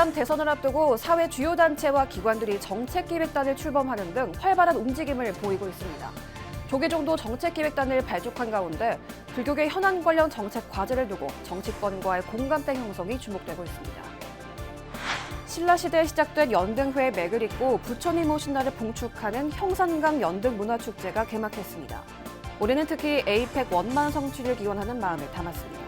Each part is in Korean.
제3 대선을 앞두고 사회 주요 단체와 기관들이 정책기획단을 출범하는 등 활발한 움직임을 보이고 있습니다. 조계종도 정책기획단을 발족한 가운데 불교계 현안 관련 정책 과제를 두고 정치권과의 공감대 형성이 주목되고 있습니다. 신라시대에 시작된 연등회의 맥을 잇고 부처님 오신 날을 봉축하는 형산강 연등문화축제가 개막했습니다. 올해는 특히 에이펙 원만 성취를 기원하는 마음을 담았습니다.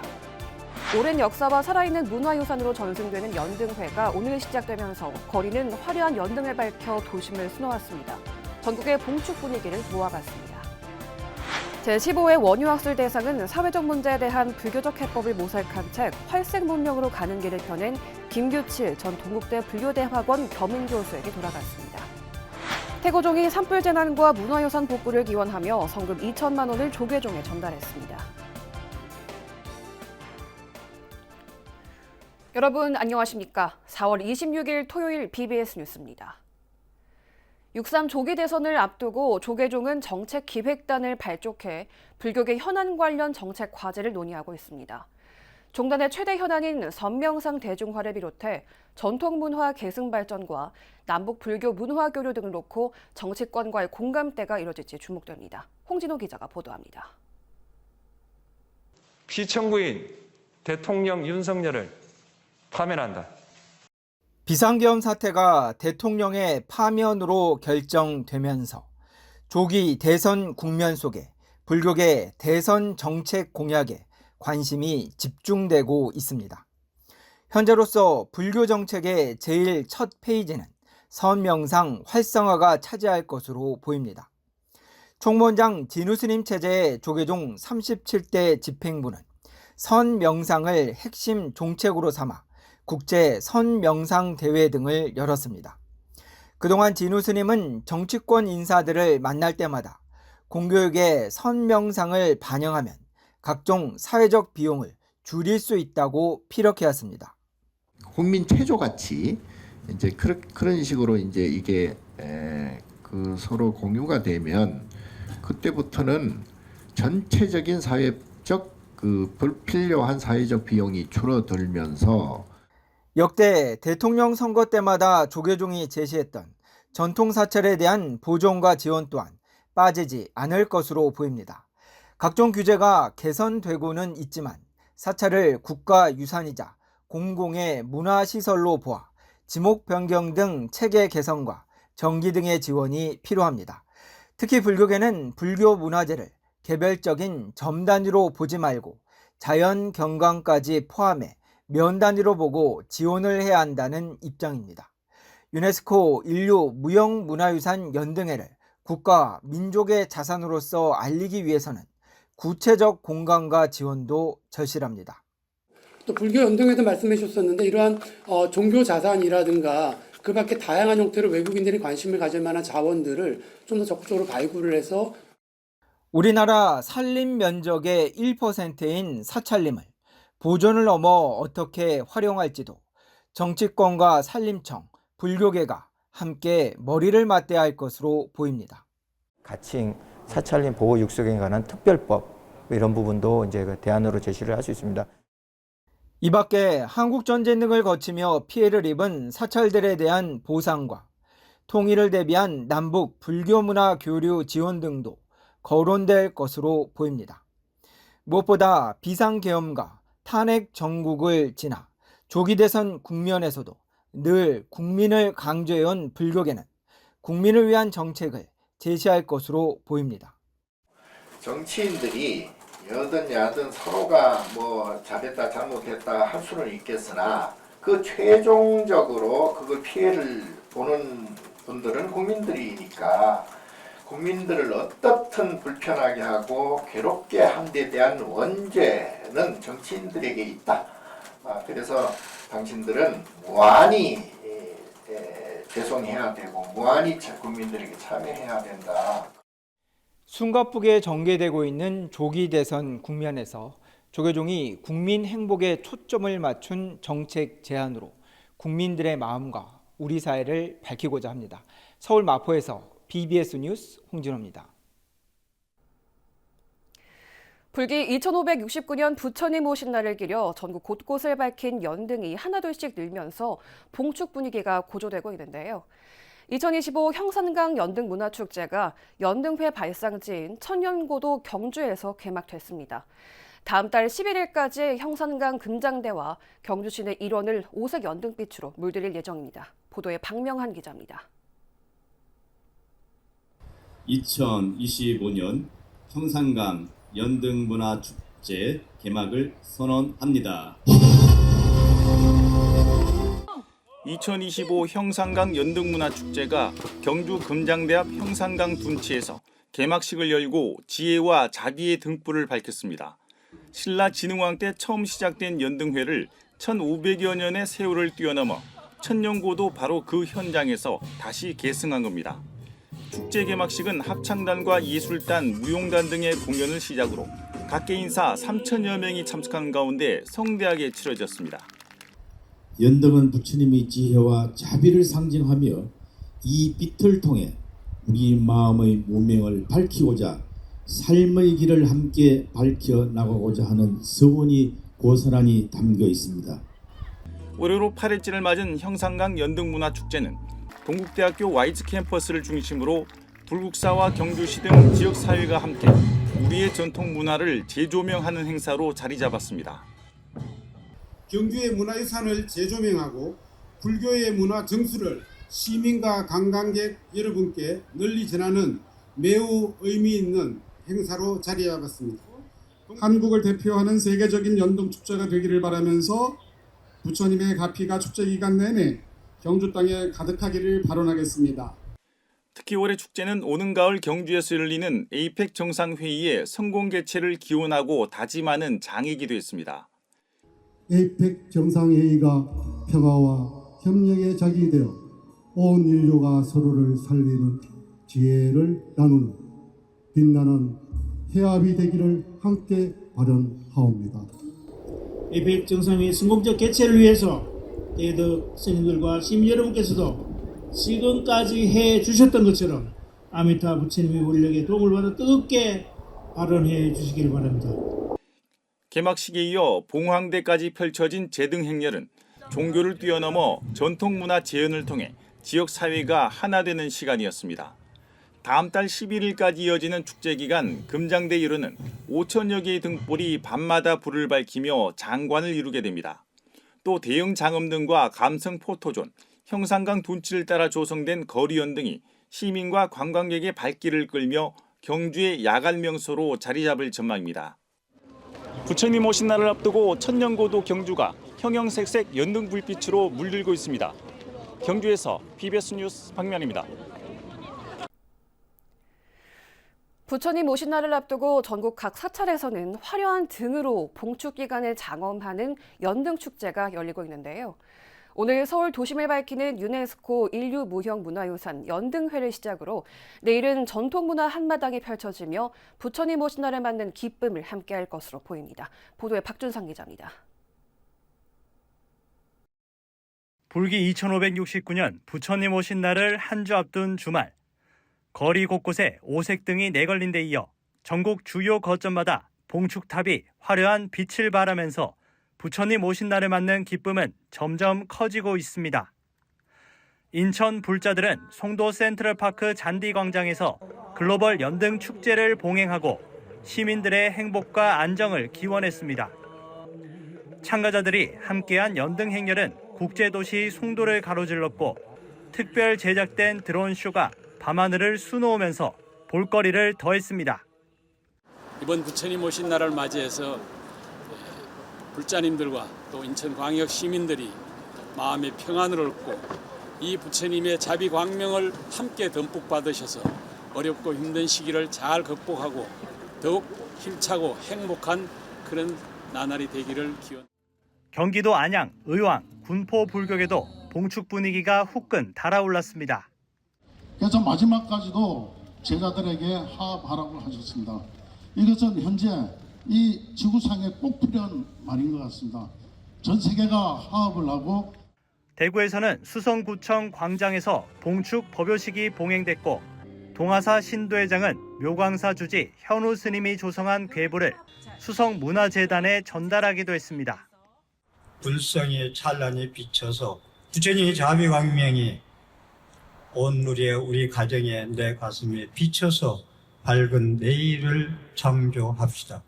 오랜 역사와 살아있는 문화유산으로 전승되는 연등회가 오늘 시작되면서 거리는 화려한 연등을 밝혀 도심을 수놓았습니다. 전국의 봉축 분위기를 모아봤습니다. 제15회 원유학술 대상은 사회적 문제에 대한 불교적 해법을 모색한 책 활색 문명으로 가는 길을 펴낸 김규칠 전 동국대 불교대학원 겸임교수에게 돌아갔습니다. 태고종이 산불재난과 문화유산 복구를 기원하며 성금 2천만 원을 조계종에 전달했습니다. 여러분 안녕하십니까? 4월 26일 토요일 BBS 뉴스입니다. 6.3 조기 대선을 앞두고 조계종은 정책기획단을 발족해 불교계 현안 관련 정책 과제를 논의하고 있습니다. 종단의 최대 현안인 선명상 대중화를 비롯해 전통문화 계승 발전과 남북 불교 문화 교류 등을 놓고 정치권과의 공감대가 이뤄질지 주목됩니다. 홍진호 기자가 보도합니다. 피청구인 대통령 윤석열을 파면한다. 비상계엄 사태가 대통령의 파면으로 결정되면서 조기 대선 국면 속에 불교계 대선 정책 공약에 관심이 집중되고 있습니다. 현재로서 불교 정책의 제일 첫 페이지는 선명상 활성화가 차지할 것으로 보입니다. 총무원장 진우스님 체제의 조계종 37대 집행부는 선명상을 핵심 종책으로 삼아 국제 선명상 대회 등을 열었습니다. 그동안 진우 스님은 정치권 인사들을 만날 때마다 공교육의 선명상을 반영하면 각종 사회적 비용을 줄일 수 있다고 피력해왔습니다. 국민 체조같이 이제 그런 식으로 이제 이게 서로 공유가 되면 그때부터는 전체적인 사회적 불필요한 사회적 비용이 줄어들면서 역대 대통령 선거 때마다 조계종이 제시했던 전통사찰에 대한 보존과 지원 또한 빠지지 않을 것으로 보입니다. 각종 규제가 개선되고는 있지만 사찰을 국가유산이자 공공의 문화시설로 보아 지목 변경 등 체계 개선과 정기 등의 지원이 필요합니다. 특히 불교계는 불교 문화재를 개별적인 점 단위로 보지 말고 자연 경관까지 포함해 면 단위로 보고 지원을 해야 한다는 입장입니다. 유네스코 인류 무형문화유산 연등회를 국가 민족의 자산으로서 알리기 위해서는 구체적 공감과 지원도 절실합니다. 또 불교 연등회도 말씀해 주셨었는데 이러한 종교 자산이라든가 그 밖에 다양한 형태로 외국인들이 관심을 가질 만한 자원들을 좀 더 적극적으로 발굴을 해서 우리나라 산림 면적의 1%인 사찰림을 보존을 넘어 어떻게 활용할지도 정치권과 산림청, 불교계가 함께 머리를 맞대야 할 것으로 보입니다. 가칭 사찰림 보호 육성에 관한 특별법 이런 부분도 이제 대안으로 제시를 할 수 있습니다. 이 밖에 한국전쟁 등을 거치며 피해를 입은 사찰들에 대한 보상과 통일을 대비한 남북 불교문화 교류 지원 등도 거론될 것으로 보입니다. 무엇보다 비상계엄과 탄핵 정국을 지나 조기 대선 국면에서도 늘 국민을 강조해온 불교계는 국민을 위한 정책을 제시할 것으로 보입니다. 정치인들이 여든 야든 서로가 뭐 잘했다 잘못했다 할 수는 있겠으나 그 최종적으로 그걸 피해를 보는 분들은 국민들이니까 국민들을 어떻든 불편하게 하고 괴롭게 한 데 대한 원죄는 정치인들에게 있다. 그래서 당신들은 무한히 죄송해야 되고 무한히 국민들에게 참여해야 된다. 숨가쁘게 전개되고 있는 조기 대선 국면에서 조계종이 국민 행복에 초점을 맞춘 정책 제안으로 국민들의 마음과 우리 사회를 밝히고자 합니다. 서울 마포에서 BBS 뉴스 홍진호입니다. 불기 2569년 부처님 오신 날을 기려 전국 곳곳을 밝힌 연등이 하나둘씩 늘면서 봉축 분위기가 고조되고 있는데요. 2025 형산강 연등문화축제가 연등회 발상지인 천년고도 경주에서 개막됐습니다. 다음 달 11일까지 형산강 금장대와 경주시내 일원을 오색 연등빛으로 물들일 예정입니다. 보도에 박명한 기자입니다. 2025년 형산강 연등문화축제 개막을 선언합니다. 2025 형산강 연등문화축제가 경주 금장대 앞 형산강 둔치에서 개막식을 열고 지혜와 자비의 등불을 밝혔습니다. 신라 진흥왕 때 처음 시작된 연등회를 1500여 년의 세월을 뛰어넘어 천년고도 바로 그 현장에서 다시 계승한 겁니다. 축제 개막식은 합창단과 예술단, 무용단 등의 공연을 시작으로 각계 인사 3천여 명이 참석한 가운데 성대하게 치러졌습니다. 연등은 부처님의 지혜와 자비를 상징하며 이 빛을 통해 우리 마음의 무명을 밝히고자 삶의 길을 함께 밝혀나가고자 하는 서원이 고스란히 담겨 있습니다. 올해로 8회째를 맞은 형산강 연등문화축제는 동국대학교 와이즈 캠퍼스를 중심으로 불국사와 경주시 등 지역사회가 함께 우리의 전통 문화를 재조명하는 행사로 자리 잡았습니다. 경주의 문화유산을 재조명하고 불교의 문화 정수를 시민과 관광객 여러분께 널리 전하는 매우 의미 있는 행사로 자리 잡았습니다. 한국을 대표하는 세계적인 연등축제가 되기를 바라면서 부처님의 가피가 축제 기간 내내 경주 땅에 가득하기를 발언하겠습니다. 특히 올해 축제는 오는 가을 경주에서 열리는 에이펙 정상회의의 성공 개최를 기원하고 다짐하는 장이기도 했습니다. 에이펙 정상회의가 평화와 협력의 장이 되어 온 인류가 서로를 살리는 지혜를 나누는 빛나는 해합이 되기를 함께 발언하옵니다. 에이펙 정상회의 성공적 개최를 위해서 대덕 스님들과 시민 여러분께서도 지금까지 해주셨던 것처럼 아미타 부처님의 원력에 도움을 받아 뜨겁게 발언해 주시길 바랍니다. 개막식에 이어 봉황대까지 펼쳐진 제등 행렬은 종교를 뛰어넘어 전통문화 재현을 통해 지역사회가 하나 되는 시간이었습니다. 다음 달 11일까지 이어지는 축제기간 금장대 일원은 5천여 개의 등불이 밤마다 불을 밝히며 장관을 이루게 됩니다. 또 대형 장엄등과 감성 포토존, 형산강 둔치를 따라 조성된 거리연등이 시민과 관광객의 발길을 끌며 경주의 야간 명소로 자리 잡을 전망입니다. 부처님 오신 날을 앞두고 천년고도 경주가 형형색색 연등 불빛으로 물들고 있습니다. 경주에서 PBS 뉴스 박면입니다. 부처님 오신 날을 앞두고 전국 각 사찰에서는 화려한 등으로 봉축 기간을 장엄하는 연등축제가 열리고 있는데요. 오늘 서울 도심을 밝히는 유네스코 인류무형문화유산 연등회를 시작으로 내일은 전통문화 한마당이 펼쳐지며 부처님 오신 날을 맞는 기쁨을 함께할 것으로 보입니다. 보도에 박준상 기자입니다. 불기 2569년 부처님 오신 날을 한 주 앞둔 주말. 거리 곳곳에 오색등이 내걸린 데 이어 전국 주요 거점마다 봉축탑이 화려한 빛을 발하면서 부처님 오신 날을 맞는 기쁨은 점점 커지고 있습니다. 인천 불자들은 송도 센트럴파크 잔디광장에서 글로벌 연등 축제를 봉행하고 시민들의 행복과 안정을 기원했습니다. 참가자들이 함께한 연등 행렬은 국제도시 송도를 가로질렀고 특별 제작된 드론쇼가 밤하늘을 수놓으면서 볼거리를 더했습니다. 이번 부처님 오신 날을 맞이해서 불자님들과 또 인천광역 시민들이 마음의 평안을 얻고 이 부처님의 자비 광명을 함께 듬뿍 받으셔서 어렵고 힘든 시기를 잘 극복하고 더욱 힘차고 행복한 그런 나날이 되기를 기원. 경기도 안양, 의왕, 군포 불교계도 봉축 분위기가 후끈 달아올랐습니다. 그래서 마지막까지도 제자들에게 화합하라고 하셨습니다. 이것은 현재 이 지구상에 꼭 필요한 말인 것 같습니다. 전 세계가 화합을 하고 대구에서는 수성구청 광장에서 봉축 법요식이 봉행됐고 동아사 신도회장은 묘광사 주지 현우 스님이 조성한 괴보를 수성문화재단에 전달하기도 했습니다. 불성의 찬란히 비쳐서 부처님의 자비광명이 온누리에 우리 가정에 내 가슴에 비쳐서 밝은 내일을 창조합시다.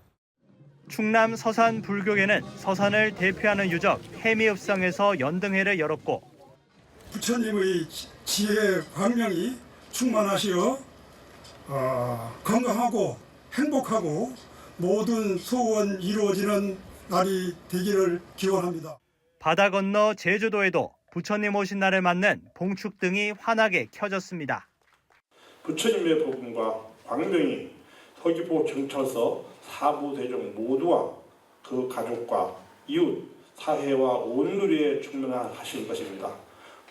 충남 서산 불교계는 서산을 대표하는 유적 해미읍성에서 연등회를 열었고 부처님의 지혜 광명이 충만하시어 건강하고 행복하고 모든 소원 이루어지는 날이 되기를 기원합니다. 바다 건너 제주도에도 부처님 오신 날을 맞는 봉축등이 환하게 켜졌습니다. 부처님의 복음과 광명이 서귀포 정처서 사부대중 모두와 그 가족과 이웃, 사회와 온누리에 충만하실 것입니다.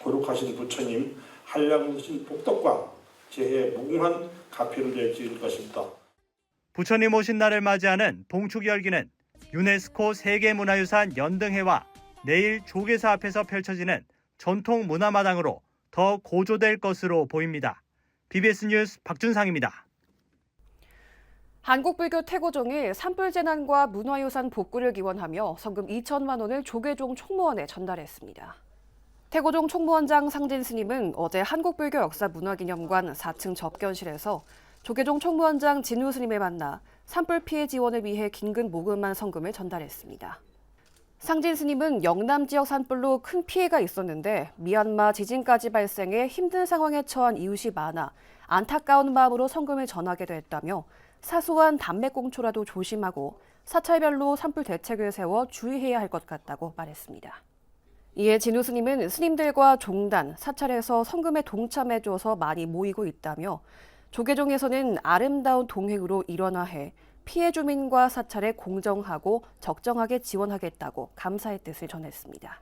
거룩하신 부처님 한량신 복덕과 재해 무궁한 가피를 내줄 것입니다. 부처님 오신 날을 맞이하는 봉축 열기는 유네스코 세계문화유산 연등회와 내일 조계사 앞에서 펼쳐지는 전통 문화마당으로 더 고조될 것으로 보입니다. BBS 뉴스 박준상입니다. 한국불교 태고종이 산불재난과 문화유산 복구를 기원하며 성금 2천만 원을 조계종 총무원에 전달했습니다. 태고종 총무원장 상진 스님은 어제 한국불교 역사문화기념관 4층 접견실에서 조계종 총무원장 진우 스님을 만나 산불 피해 지원을 위해 긴급 모금한 성금을 전달했습니다. 상진 스님은 영남 지역 산불로 큰 피해가 있었는데 미얀마 지진까지 발생해 힘든 상황에 처한 이웃이 많아 안타까운 마음으로 성금을 전하게 됐다며 사소한 담배꽁초라도 조심하고 사찰별로 산불 대책을 세워 주의해야 할 것 같다고 말했습니다. 이에 진우 스님은 스님들과 종단, 사찰에서 성금에 동참해줘서 많이 모이고 있다며 조계종에서는 아름다운 동행으로 일원화해 피해 주민과 사찰에 공정하고 적정하게 지원하겠다고 감사의 뜻을 전했습니다.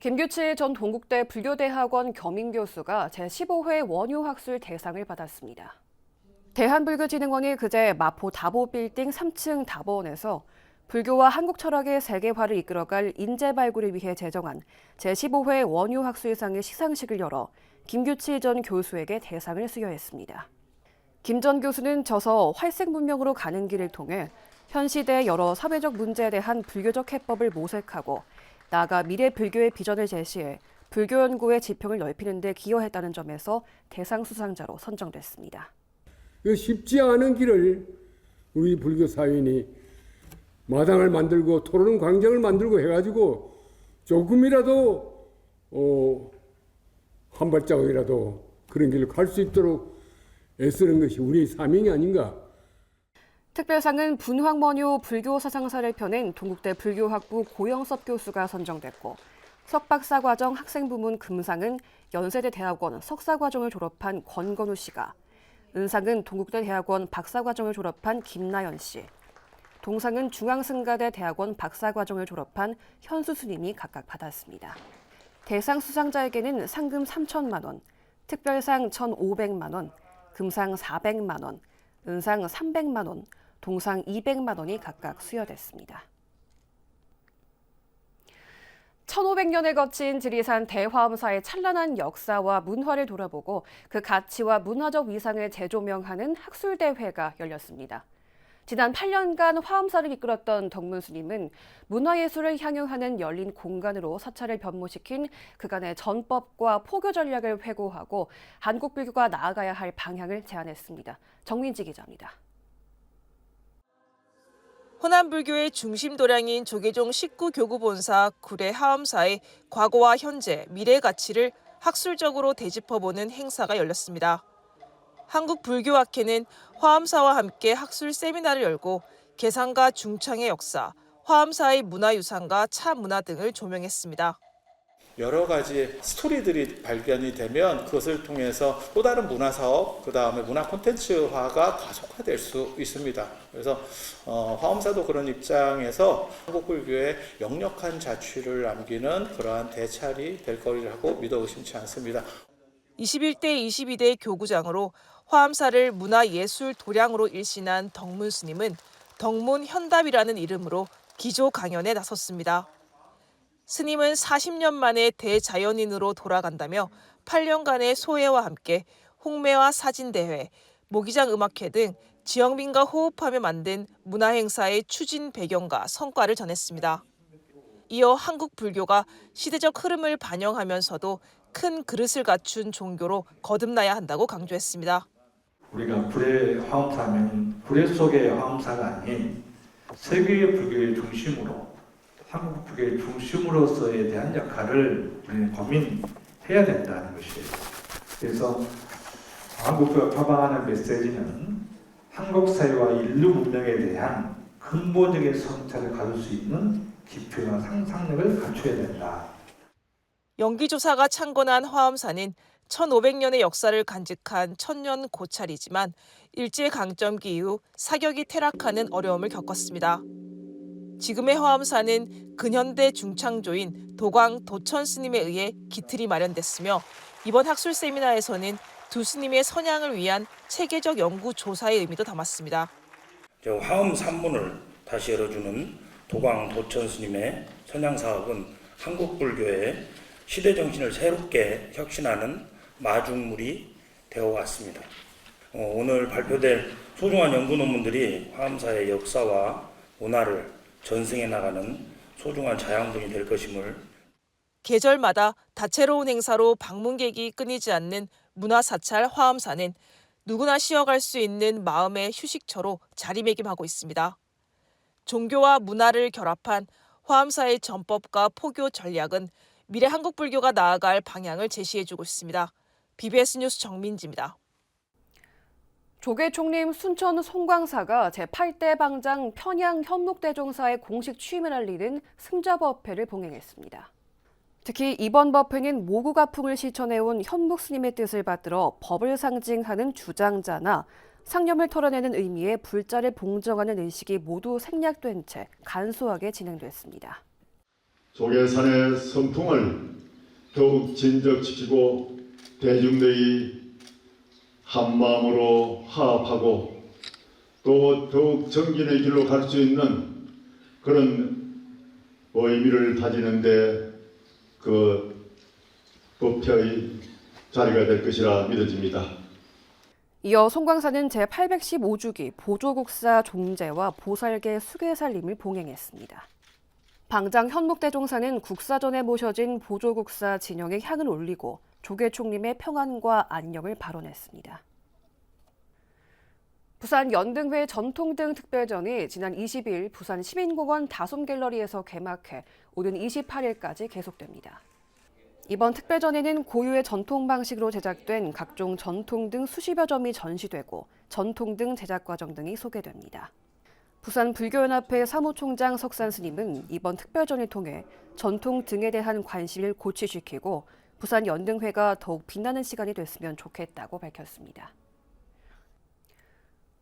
김규칠 전 동국대 불교대학원 겸임교수가 제15회 원유학술 대상을 받았습니다. 대한불교진흥원이 그제 마포 다보빌딩 3층 다보원에서 불교와 한국 철학의 세계화를 이끌어갈 인재 발굴을 위해 제정한 제15회 원유학술상의 시상식을 열어 김규칠 전 교수에게 대상을 수여했습니다. 김 전 교수는 저서 활색 문명으로 가는 길을 통해 현 시대의 여러 사회적 문제에 대한 불교적 해법을 모색하고 나아가 미래 불교의 비전을 제시해 불교 연구의 지평을 넓히는 데 기여했다는 점에서 대상 수상자로 선정됐습니다. 쉽지 않은 길을 우리 불교 사회인이 마당을 만들고 토론 광장을 만들고 해가지고 조금이라도 한 발자국이라도 그런 길을 갈 수 있도록 애쓰는 것이 우리의 사명이 아닌가. 특별상은 분황머뇨 불교사상사를 펴낸 동국대 불교학부 고영섭 교수가 선정됐고 석박사과정 학생부문 금상은 연세대 대학원 석사과정을 졸업한 권건우 씨가, 은상은 동국대 대학원 박사과정을 졸업한 김나연 씨, 동상은 중앙승가대 대학원 박사과정을 졸업한 현수 스님이 각각 받았습니다. 대상 수상자에게는 상금 3천만 원, 특별상 1,500만 원, 금상 400만 원, 은상 300만 원, 동상 200만 원이 각각 수여됐습니다. 1500년을 거친 지리산 대화엄사의 찬란한 역사와 문화를 돌아보고 그 가치와 문화적 위상을 재조명하는 학술대회가 열렸습니다. 지난 8년간 화엄사를 이끌었던 덕문 스님은 문화예술을 향유하는 열린 공간으로 사찰을 변모시킨 그간의 전법과 포교 전략을 회고하고 한국 불교가 나아가야 할 방향을 제안했습니다. 정민지 기자입니다. 호남불교의 중심 도량인 조계종 19교구 본사 구례 하엄사의 과거와 현재, 미래 가치를 학술적으로 되짚어보는 행사가 열렸습니다. 한국불교학회는 화엄사와 함께 학술 세미나를 열고 개상과 중창의 역사, 화엄사의 문화유산과 차문화 등을 조명했습니다. 여러 가지 스토리들이 발견이 되면 그것을 통해서 또 다른 문화사업, 그다음에 문화 콘텐츠화가 가속화될 수 있습니다. 그래서 화엄사도 그런 입장에서 한국불교의 역력한 자취를 남기는 그러한 대찰이 될 거리라고 믿어 의심치 않습니다. 21대 22대 교구장으로 화엄사를 문화예술 도량으로 일신한 덕문 스님은 덕문현답이라는 이름으로 기조 강연에 나섰습니다. 스님은 40년 만에 대자연인으로 돌아간다며 8년간의 소회와 함께 홍매화 사진대회, 모기장 음악회 등 지역민과 호흡하며 만든 문화행사의 추진 배경과 성과를 전했습니다. 이어 한국 불교가 시대적 흐름을 반영하면서도 큰 그릇을 갖춘 종교로 거듭나야 한다고 강조했습니다. 우리가 불의 화엄사는 불의 속의 화엄사가 아닌 세계의 불교의 중심으로 한국 불교의 중심으로서에 대한 역할을 우리는 고민해야 된다는 것이에요. 그래서 한국 불교가 표방하는 메시지는 한국 사회와 인류 문명에 대한 근본적인 성찰을 가질 수 있는 깊이와 상상력을 갖춰야 된다. 영기조사가 창건한 화엄사는 1500년의 역사를 간직한 천년 고찰이지만 일제강점기 이후 사격이 퇴락하는 어려움을 겪었습니다. 지금의 화엄사는 근현대 중창조인 도광 도천 스님에 의해 기틀이 마련됐으며 이번 학술 세미나에서는 두 스님의 선양을 위한 체계적 연구 조사의 의미도 담았습니다. 화엄 산문을 다시 열어주는 도광 도천 스님의 선양 사업은 한국 불교의 시대 정신을 새롭게 혁신하는 마중물이 되어왔습니다. 오늘 발표될 소중한 연구 논문들이 화엄사의 역사와 문화를 전승해 나가는 소중한 자양분이 될 것임을. 계절마다 다채로운 행사로 방문객이 끊이지 않는 문화사찰 화엄사는 누구나 쉬어갈 수 있는 마음의 휴식처로 자리매김하고 있습니다. 종교와 문화를 결합한 화엄사의 전법과 포교 전략은 미래 한국 불교가 나아갈 방향을 제시해주고 있습니다. BBS 뉴스 정민지입니다. 조계 총림 순천 송광사가 제8대 방장 편양 현묵대종사의 공식 취임을 알리는 승자법회를 봉행했습니다. 특히 이번 법회는 모국아풍을 실천해온 현묵 스님의 뜻을 받들어 법을 상징하는 주장자나 상념을 털어내는 의미의 불자를 봉정하는 의식이 모두 생략된 채 간소하게 진행됐습니다. 조계산의 선풍을 더욱 진적시키고 대중들이 한마음으로 화합하고 또 더욱 정진의 길로 갈 수 있는 그런 의미를 다지는데 그 법회의 자리가 될 것이라 믿어집니다. 이어 송광사는 제815주기 보조국사 종제와 보살계 수계살림을 봉행했습니다. 방장 현묵대종사는 국사전에 모셔진 보조국사 진영에 향을 올리고 조계 총림의 평안과 안녕을 발언했습니다. 부산 연등회 전통등 특별전이 지난 20일 부산 시민공원 다솜갤러리에서 개막해 오는 28일까지 계속됩니다. 이번 특별전에는 고유의 전통 방식으로 제작된 각종 전통등 수십여 점이 전시되고 전통등 제작 과정 등이 소개됩니다. 부산 불교연합회 사무총장 석산 스님은 이번 특별전을 통해 전통등에 대한 관심을 고취시키고 부산 연등회가 더욱 빛나는 시간이 됐으면 좋겠다고 밝혔습니다.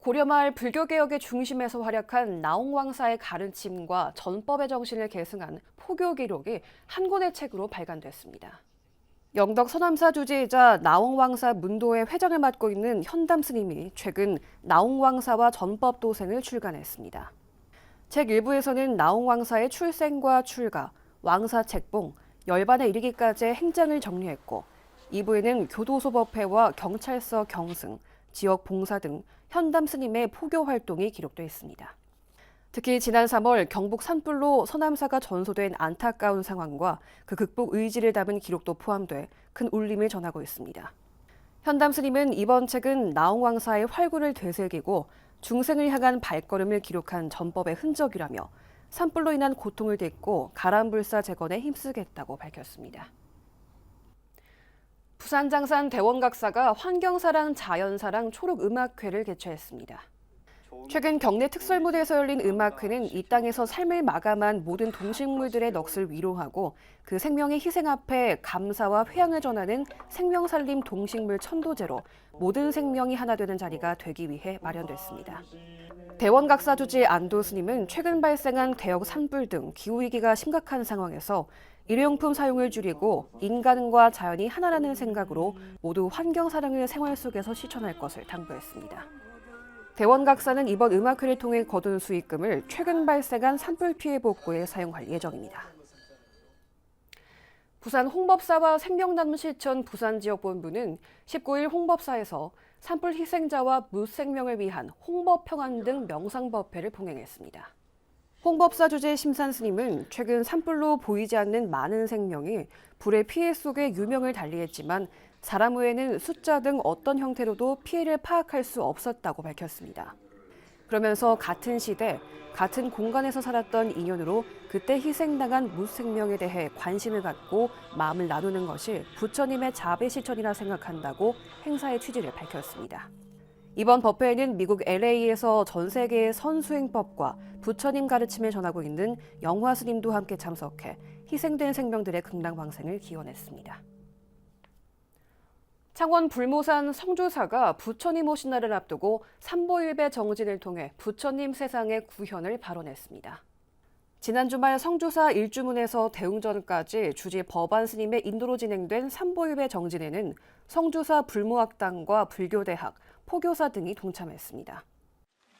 고려말 불교개혁의 중심에서 활약한 나홍왕사의 가르침과 전법의 정신을 계승한 포교 기록이 한 권의 책으로 발간됐습니다. 영덕 서남사 주지이자 나홍왕사 문도의 회장을 맡고 있는 현담 스님이 최근 나홍왕사와 전법도생을 출간했습니다. 책 1부에서는 나홍왕사의 출생과 출가, 왕사 책봉, 열반에 이르기까지의 행장을 정리했고 2부에는 교도소 법회와 경찰서 경승, 지역 봉사 등 현담 스님의 포교 활동이 기록되어 있습니다. 특히 지난 3월 경북 산불로 서남사가 전소된 안타까운 상황과 그 극복 의지를 담은 기록도 포함돼 큰 울림을 전하고 있습니다. 현담 스님은 이번 책은 나홍왕사의 활구를 되새기고 중생을 향한 발걸음을 기록한 전법의 흔적이라며 산불로 인한 고통을 딛고 가람불사 재건에 힘쓰겠다고 밝혔습니다. 부산 장산 대원각사가 환경사랑 자연사랑 초록음악회를 개최했습니다. 최근 경내 특설무대에서 열린 음악회는 이 땅에서 삶을 마감한 모든 동식물들의 넋을 위로하고 그 생명의 희생 앞에 감사와 회향을 전하는 생명살림 동식물 천도제로 모든 생명이 하나 되는 자리가 되기 위해 마련됐습니다. 대원각사 주지 안도 스님은 최근 발생한 대역 산불 등 기후위기가 심각한 상황에서 일회용품 사용을 줄이고 인간과 자연이 하나라는 생각으로 모두 환경사랑을 생활 속에서 실천할 것을 당부했습니다. 대원각사는 이번 음악회를 통해 거둔 수익금을 최근 발생한 산불 피해 복구에 사용할 예정입니다. 부산 홍법사와 생명나눔실천 부산지역본부는 19일 홍법사에서 산불 희생자와 무생명을 위한 홍법평안 등 명상법회를 봉행했습니다. 홍법사 주재 심산스님은 최근 산불로 보이지 않는 많은 생명이 불의 피해 속에 유명을 달리했지만 사람 외에는 숫자 등 어떤 형태로도 피해를 파악할 수 없었다고 밝혔습니다. 그러면서 같은 시대, 같은 공간에서 살았던 인연으로 그때 희생당한 무생명에 대해 관심을 갖고 마음을 나누는 것이 부처님의 자배실천이라 생각한다고 행사의 취지를 밝혔습니다. 이번 법회에는 미국 LA에서 전 세계의 선수행법과 부처님 가르침을 전하고 있는 영화 스님도 함께 참석해 희생된 생명들의 극락왕생을 기원했습니다. 창원 불모산 성주사가 부처님 오신 날을 앞두고 삼보일배 정진을 통해 부처님 세상의 구현을 발언했습니다. 지난 주말 성주사 일주문에서 대웅전까지 주지 법안 스님의 인도로 진행된 삼보일배 정진에는 성주사 불모학당과 불교대학, 포교사 등이 동참했습니다.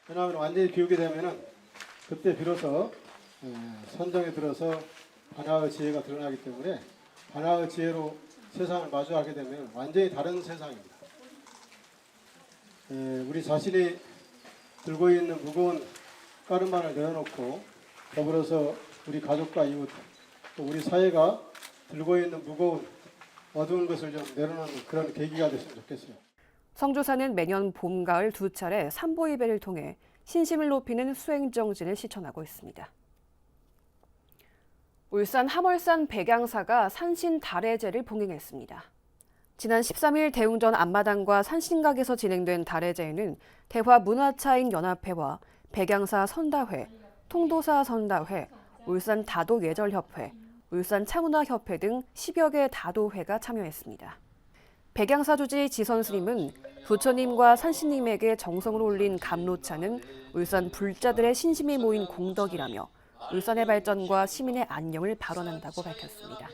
왜냐하면 완전히 비우게 되면은 그때 비로소 선정에 들어서 반야의 지혜가 드러나기 때문에 반야의 지혜로 세상을 마주하게 되면 완전히 다른 세상입니다. 우리 자신이 들고 있는 무거운 까르마를 내려놓고 더불어서 우리 가족과 이웃 또 우리 사회가 들고 있는 무거운 어두운 것을 좀 내려놓는 그런 계기가 됐으면 좋겠어요. 성주사는 매년 봄, 가을 두 차례 삼보일배를 통해 신심을 높이는 수행정진을 실천하고 있습니다. 울산 함월산 백양사가 산신 달해제를 봉행했습니다. 지난 13일 대웅전 앞마당과 산신각에서 진행된 달해제에는 대화문화차인 연합회와 백양사 선다회, 통도사 선다회, 울산 다도예절협회, 울산 차문화협회 등 10여 개 다도회가 참여했습니다. 백양사 주지 지선스님은 부처님과 산신님에게 정성을 올린 감로차는 울산 불자들의 신심이 모인 공덕이라며 울산의 발전과 시민의 안녕을 발언한다고 밝혔습니다.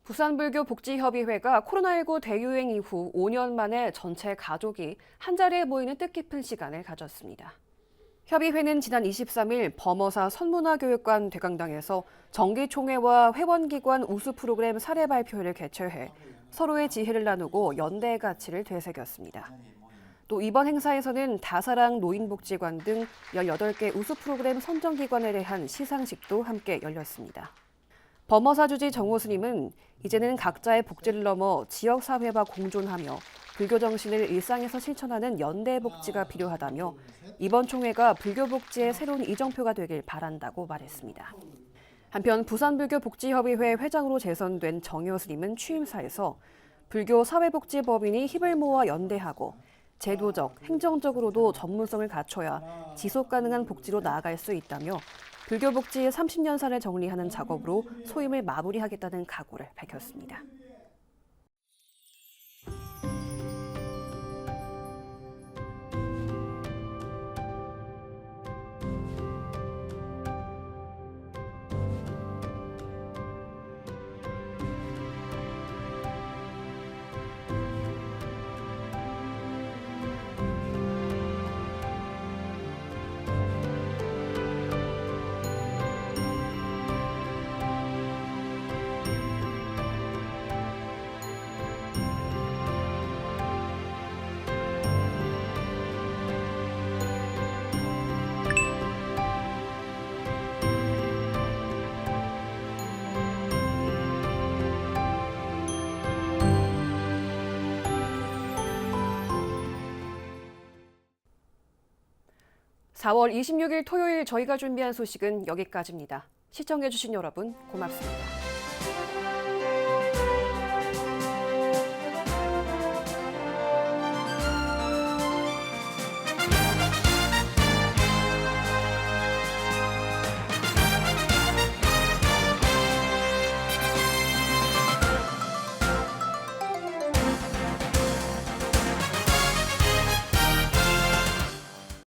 부산불교복지협의회가 코로나19 대유행 이후 5년 만에 전체 가족이 한자리에 모이는 뜻깊은 시간을 가졌습니다. 협의회는 지난 23일 범어사 선문화교육관 대강당에서 정기총회와 회원기관 우수 프로그램 사례 발표회를 개최해 서로의 지혜를 나누고 연대의 가치를 되새겼습니다. 또 이번 행사에서는 다사랑 노인복지관 등 18개 우수 프로그램 선정기관에 대한 시상식도 함께 열렸습니다. 범어사 주지 정호스님은 이제는 각자의 복지를 넘어 지역사회와 공존하며 불교 정신을 일상에서 실천하는 연대 복지가 필요하다며 이번 총회가 불교 복지의 새로운 이정표가 되길 바란다고 말했습니다. 한편 부산불교복지협의회 회장으로 재선된 정효 스님은 취임사에서 불교 사회복지법인이 힘을 모아 연대하고 제도적, 행정적으로도 전문성을 갖춰야 지속 가능한 복지로 나아갈 수 있다며 불교 복지의 30년사를 정리하는 작업으로 소임을 마무리하겠다는 각오를 밝혔습니다. (4월 26일) 토요일 저희가 준비한 소식은 여기까지입니다. 시청해주신 여러분 고맙습니다.